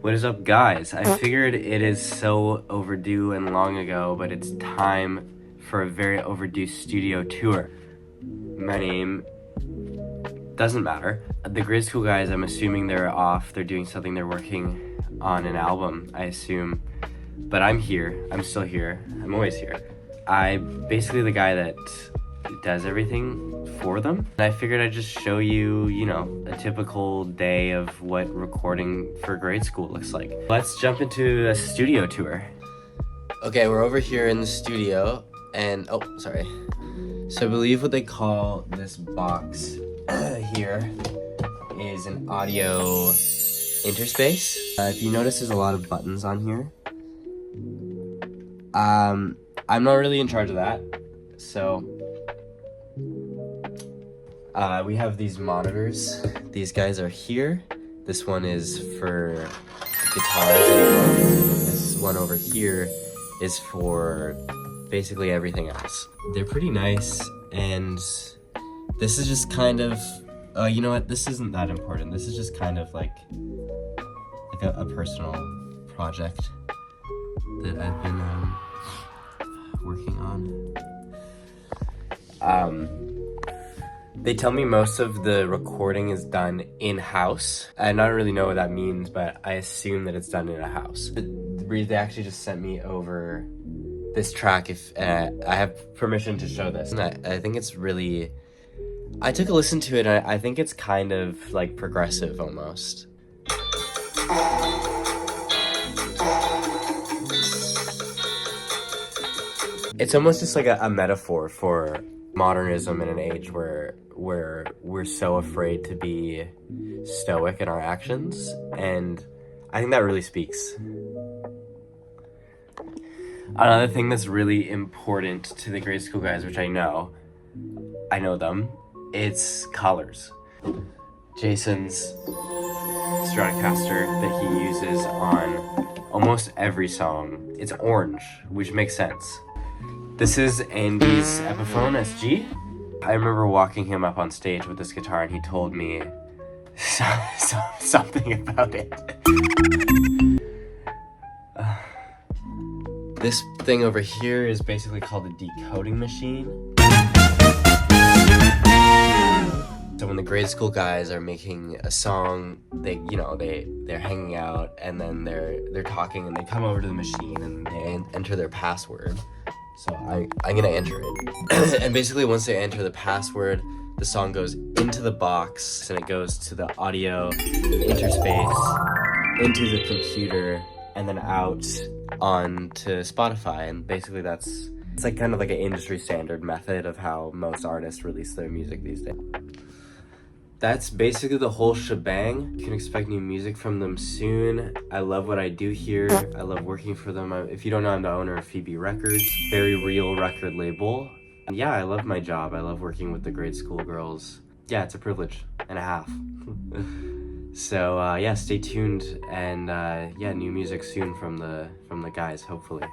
What is up, guys? I figured it is so overdue and long ago, but it's time for a very overdue studio tour. My name doesn't matter. The Grade School guys, I'm assuming they're off. They're doing something. They're working on an album, I assume. But I'm here. I'm still here. I'm always here. I'm basically the guy that does everything for them. And I figured I'd just show you, a typical day of what recording for grade school looks like. Let's jump into a studio tour. Okay, we're over here in the studio, and So I believe what they call this box here is an audio interspace. If you notice, there's a lot of buttons on here. I'm not really in charge of that, so we have these monitors. These guys are here. This one is for guitars, and this one over here is for basically everything else. They're pretty nice, and this is just kind of, you know what, this isn't that important. This is just kind of like a personal project that I've been working on. They tell me most of the recording is done in-house. I don't really know what that means, but I assume that it's done in a house. They actually just sent me over this track. If I have permission to show this. And I think it's really, I took a listen to it, and I think it's kind of like progressive almost. It's almost just like a metaphor for modernism in an age where we're so afraid to be stoic in our actions, and I think that really speaks. Another thing that's really important to the grade school guys, which I know them, it's colors. Jason's Stratocaster that he uses on almost every song, it's orange, which makes sense. This is Andy's Epiphone SG. I remember walking him up on stage with this guitar, and he told me something about it. This thing over here is basically called a decoding machine. So when the grade school guys are making a song, they're hanging out, and then they're talking, and they come over to the machine and they enter their password. So I'm gonna enter it. And basically once they enter the password, the song goes into the box, and it goes to the audio interface, into the computer, and then out onto Spotify. And basically it's like kind of like an industry standard method of how most artists release their music these days. That's basically the whole shebang. You can expect new music from them soon. I love what I do here. I love working for them. If you don't know, I'm the owner of Phoebe Records, very real record label. And yeah, I love my job. I love working with the grade school girls. Yeah, it's a privilege and a half. So yeah, stay tuned, and yeah, new music soon from the guys, hopefully.